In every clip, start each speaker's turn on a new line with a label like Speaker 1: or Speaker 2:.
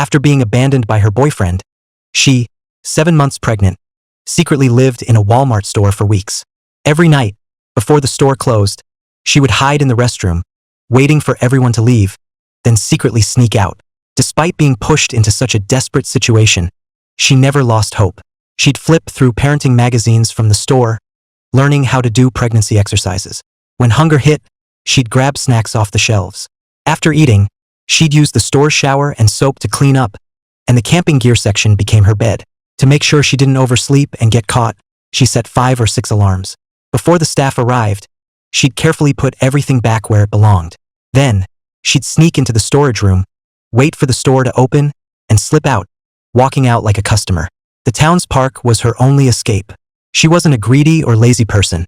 Speaker 1: After being abandoned by her boyfriend, she, 7 months pregnant, secretly lived in a Walmart store for weeks. Every night, before the store closed, she would hide in the restroom, waiting for everyone to leave, then secretly sneak out. Despite being pushed into such a desperate situation, she never lost hope. She'd flip through parenting magazines from the store, learning how to do pregnancy exercises. When hunger hit, she'd grab snacks off the shelves. After eating, she'd use the store shower and soap to clean up, and the camping gear section became her bed. To make sure she didn't oversleep and get caught, she set 5 or 6 alarms. Before the staff arrived, she'd carefully put everything back where it belonged. Then, she'd sneak into the storage room, wait for the store to open, and slip out, walking out like a customer. The town's park was her only escape. She wasn't a greedy or lazy person.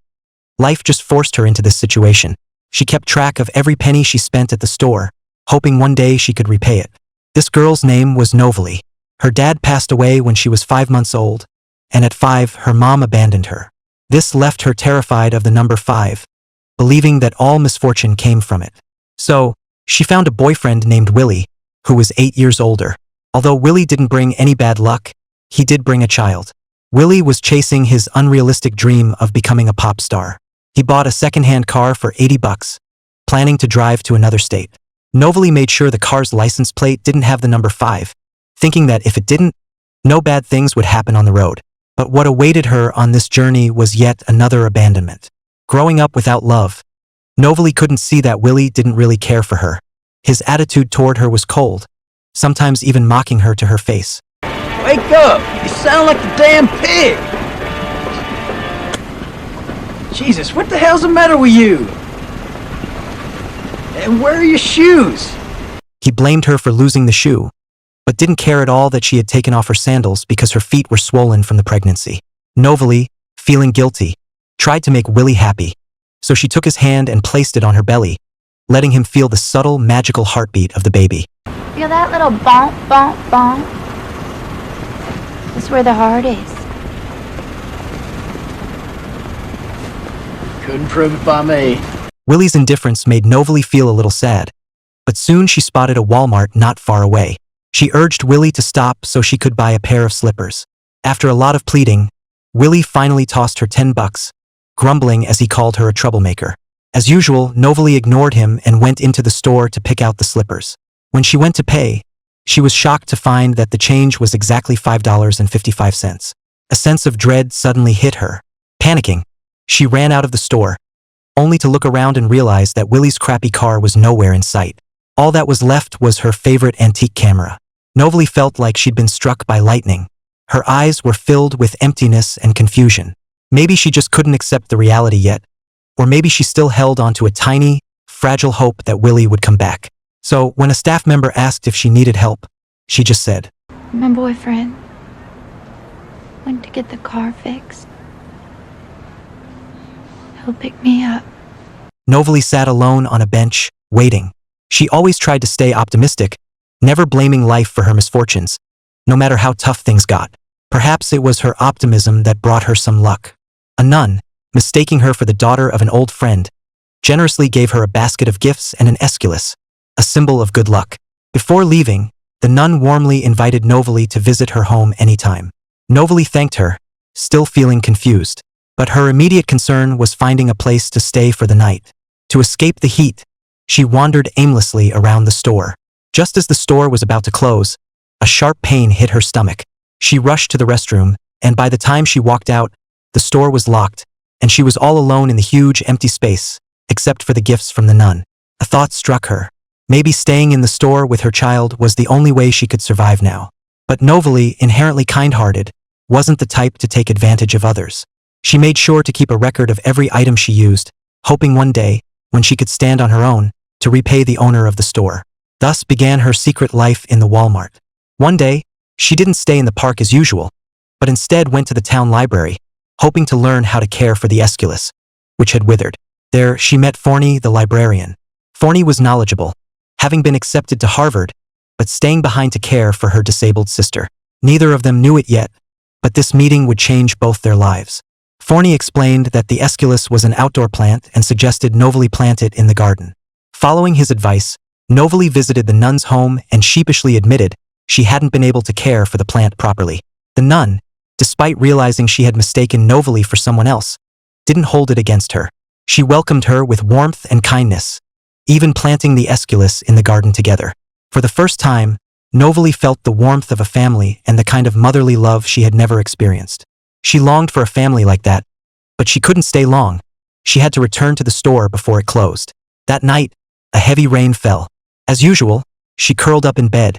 Speaker 1: Life just forced her into this situation. She kept track of every penny she spent at the store, hoping one day she could repay it. This girl's name was Novalee. Her dad passed away when she was 5 months old, and at 5, her mom abandoned her. This left her terrified of the number 5, believing that all misfortune came from it. So, she found a boyfriend named Willie, who was 8 years older. Although Willie didn't bring any bad luck, he did bring a child. Willie was chasing his unrealistic dream of becoming a pop star. He bought a second-hand car for $80, planning to drive to another state. Novalee made sure the car's license plate didn't have the number 5, thinking that if it didn't, no bad things would happen on the road. But what awaited her on this journey was yet another abandonment. Growing up without love, Novalee couldn't see that Willie didn't really care for her. His attitude toward her was cold, sometimes even mocking her to her face.
Speaker 2: Wake up! You sound like a damn pig! Jesus, what the hell's the matter with you? And where are your shoes?
Speaker 1: He blamed her for losing the shoe, but didn't care at all that she had taken off her sandals because her feet were swollen from the pregnancy. Novalee, feeling guilty, tried to make Willie happy, so she took his hand and placed it on her belly, letting him feel the subtle, magical heartbeat of the baby.
Speaker 3: Feel that little bump, bump, bump? That's where the heart is.
Speaker 2: Couldn't prove it by me.
Speaker 1: Willie's indifference made Novalee feel a little sad, but soon she spotted a Walmart not far away. She urged Willie to stop so she could buy a pair of slippers. After a lot of pleading, Willie finally tossed her $10, grumbling as he called her a troublemaker. As usual, Novalee ignored him and went into the store to pick out the slippers. When she went to pay, she was shocked to find that the change was exactly $5.55. A sense of dread suddenly hit her. Panicking, she ran out of the store, only to look around and realize that Willie's crappy car was nowhere in sight. All that was left was her favorite antique camera. Novalee felt like she'd been struck by lightning. Her eyes were filled with emptiness and confusion. Maybe she just couldn't accept the reality yet, or maybe she still held onto a tiny, fragile hope that Willie would come back. So, when a staff member asked if she needed help, she just said,
Speaker 3: My boyfriend went to get the car fixed. He'll pick me up.
Speaker 1: Novalee sat alone on a bench, waiting. She always tried to stay optimistic, never blaming life for her misfortunes, no matter how tough things got. Perhaps it was her optimism that brought her some luck. A nun, mistaking her for the daughter of an old friend, generously gave her a basket of gifts and an esculus, a symbol of good luck. Before leaving, the nun warmly invited Novalee to visit her home anytime. Novalee thanked her, still feeling confused. But her immediate concern was finding a place to stay for the night. To escape the heat, she wandered aimlessly around the store. Just as the store was about to close, a sharp pain hit her stomach. She rushed to the restroom, and by the time she walked out, the store was locked, and she was all alone in the huge empty space, except for the gifts from the nun. A thought struck her. Maybe staying in the store with her child was the only way she could survive now. But Novalee, inherently kind-hearted, wasn't the type to take advantage of others. She made sure to keep a record of every item she used, hoping one day, when she could stand on her own, to repay the owner of the store. Thus began her secret life in the Walmart. One day, she didn't stay in the park as usual, but instead went to the town library, hoping to learn how to care for the esculus, which had withered. There, she met Forney, the librarian. Forney was knowledgeable, having been accepted to Harvard, but staying behind to care for her disabled sister. Neither of them knew it yet, but this meeting would change both their lives. Forney explained that the esculus was an outdoor plant and suggested Novalee plant it in the garden. Following his advice, Novalee visited the nun's home and sheepishly admitted she hadn't been able to care for the plant properly. The nun, despite realizing she had mistaken Novalee for someone else, didn't hold it against her. She welcomed her with warmth and kindness, even planting the Aesculus in the garden together. For the first time, Novalee felt the warmth of a family and the kind of motherly love she had never experienced. She longed for a family like that, but she couldn't stay long. She had to return to the store before it closed. That night, a heavy rain fell. As usual, she curled up in bed,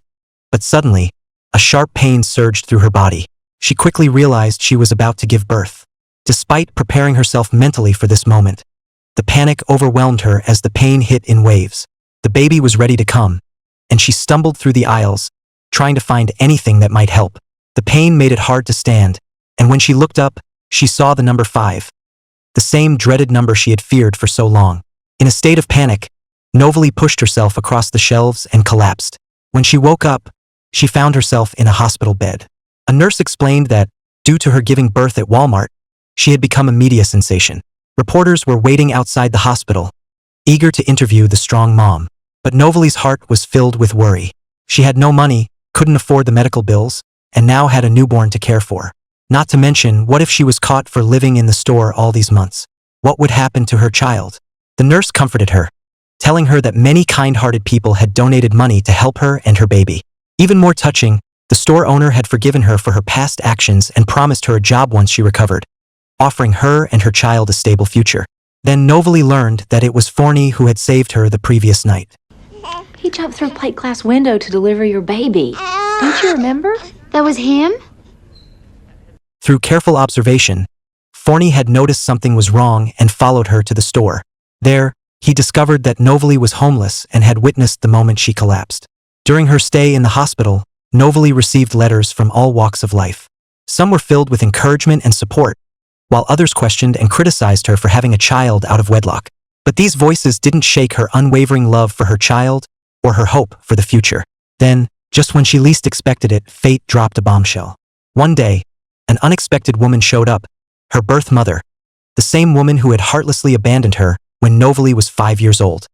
Speaker 1: but suddenly, a sharp pain surged through her body. She quickly realized she was about to give birth. Despite preparing herself mentally for this moment, the panic overwhelmed her as the pain hit in waves. The baby was ready to come, and she stumbled through the aisles, trying to find anything that might help. The pain made it hard to stand, and when she looked up, she saw the number 5. The same dreaded number she had feared for so long. In a state of panic, Novalee pushed herself across the shelves and collapsed. When she woke up, she found herself in a hospital bed. A nurse explained that, due to her giving birth at Walmart, she had become a media sensation. Reporters were waiting outside the hospital, eager to interview the strong mom. But Novalee's heart was filled with worry. She had no money, couldn't afford the medical bills, and now had a newborn to care for. Not to mention, what if she was caught for living in the store all these months? What would happen to her child? The nurse comforted her, telling her that many kind-hearted people had donated money to help her and her baby. Even more touching, the store owner had forgiven her for her past actions and promised her a job once she recovered, offering her and her child a stable future. Then Novalee learned that it was Forney who had saved her the previous night.
Speaker 4: He jumped through a plate glass window to deliver your baby. Don't you remember?
Speaker 3: That was him?
Speaker 1: Through careful observation, Forney had noticed something was wrong and followed her to the store. There, he discovered that Novalee was homeless and had witnessed the moment she collapsed. During her stay in the hospital, Novalee received letters from all walks of life. Some were filled with encouragement and support, while others questioned and criticized her for having a child out of wedlock. But these voices didn't shake her unwavering love for her child or her hope for the future. Then, just when she least expected it, fate dropped a bombshell. One day, an unexpected woman showed up, her birth mother, the same woman who had heartlessly abandoned her when Novalee was 5 years old.